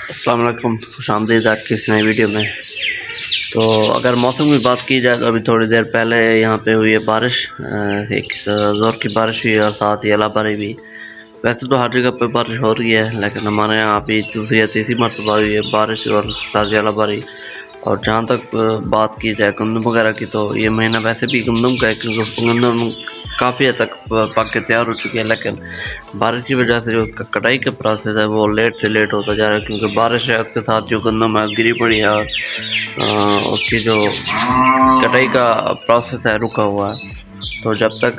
अस्सलाम वालेकुम, खुशामदीद आज की इस नई वीडियो में। तो अगर मौसम की बात की जाए तो अभी थोड़ी देर पहले यहाँ पे हुई है बारिश, एक ज़ोर की बारिश हुई और साथ ही अलाबारी भी। वैसे तो हर जगह पे बारिश हो रही है, लेकिन हमारे यहाँ अभी दूसरी या तीसरी मरतबा हुई है बारिश और साथ ही अलाबारी। और जहाँ तक बात की जाए गंदम वगैरह की, तो ये महीना वैसे भी गंदम का है, क्योंकि गंदम काफ़ी हद तक पक के तैयार हो चुकी है, लेकिन बारिश की वजह से जो उसका कटाई का प्रोसेस है वो लेट से लेट होता जा रहा है, क्योंकि बारिश है उसके साथ जो गंदम है गिरी पड़ी है और उसकी जो कटाई का प्रोसेस है रुका हुआ है। तो जब तक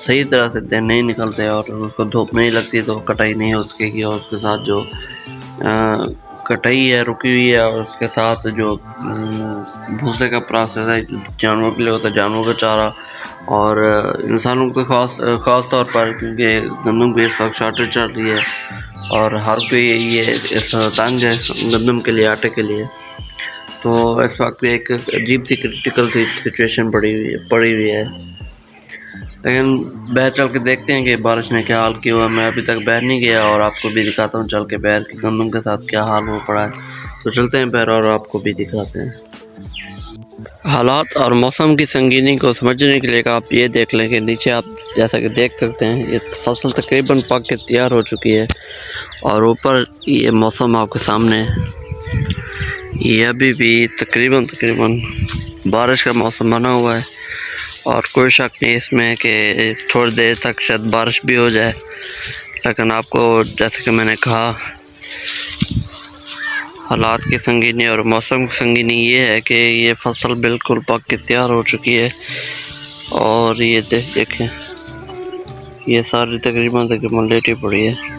सही तरह से दिन नहीं निकलते और उसको धूप नहीं लगती तो कटाई नहीं हो सकेगी। और उसके साथ जो कटाई है रुकी हुई है, और उसके साथ जो भूसे का प्रोसेस है जानवरों के लिए होता है, जानवरों का चारा और इंसानों को ख़ास तौर पर, क्योंकि गंदम की इस वक्त शॉर्टेज चल रही है और हर कोई ये तंग है गंदम के लिए, आटे के लिए। तो इस वक्त एक अजीब सी क्रिटिकल सी सिचुएशन पड़ी हुई है। लेकिन बाहर चल के देखते हैं कि बारिश ने क्या हाल किया हुआ। मैं अभी तक बाहर नहीं गया और आपको भी दिखाता हूँ चल के बाहर की गंदम के साथ क्या हाल हो पड़ा है। तो चलते हैं बाहर और आपको भी दिखाते हैं। हालात और मौसम की संगीनी को समझने के लिए आप ये देख लें कि नीचे आप जैसा कि देख सकते हैं ये फसल तकरीबन पक के तैयार हो चुकी है, और ऊपर ये मौसम आपके सामने है। ये अभी भी तकरीबन बारिश का मौसम बना हुआ है, और कोई शक नहीं इसमें कि थोड़ी देर तक शायद बारिश भी हो जाए। लेकिन आपको जैसे कि मैंने कहा, हालात की संगीनी और मौसम की संगीनी ये है कि ये फसल बिल्कुल पक के तैयार हो चुकी है। और ये देखें, ये सारी तकरीबन लेटी पड़ी है।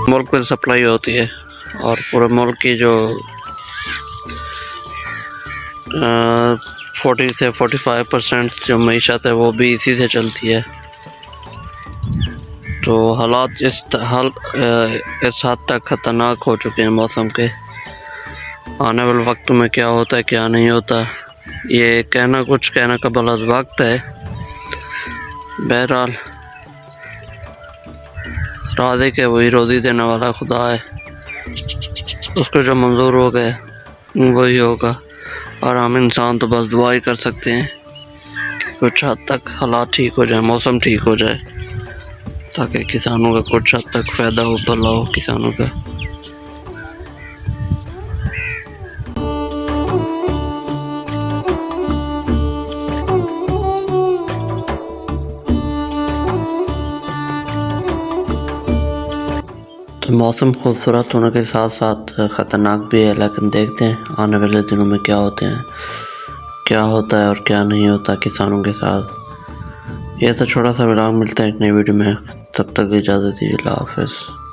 मुल्क में सप्लाई होती है, और पूरे मुल्क की जो 40 से 45% जो मईशत है वो भी इसी से चलती है। तो हालात इस हद तक ख़तरनाक हो चुके हैं मौसम के। आने वाले वक्त में क्या होता है क्या नहीं होता, ये कहना कबल अज़ वक्त है। बहरहाल राज़ी के वही रोज़ी देने वाला खुदा है, उसको जो मंजूर हो गए वही होगा। और हम इंसान तो बस दुआ ही कर सकते हैं कि कुछ हद तक हालात ठीक हो जाए, मौसम ठीक हो जाए, ताकि किसानों का कुछ हद तक फ़ायदा हो, भला हो किसानों का। तो मौसम खूबसूरत होने के साथ साथ ख़तरनाक भी है, लेकिन देखते हैं आने वाले दिनों में क्या होता है और क्या नहीं होता किसानों के साथ। ये तो छोटा सा विराम, मिलता है एक नई वीडियो में, तब तक इजाज़त दीजिए, अल्लाह हाफ़िज़।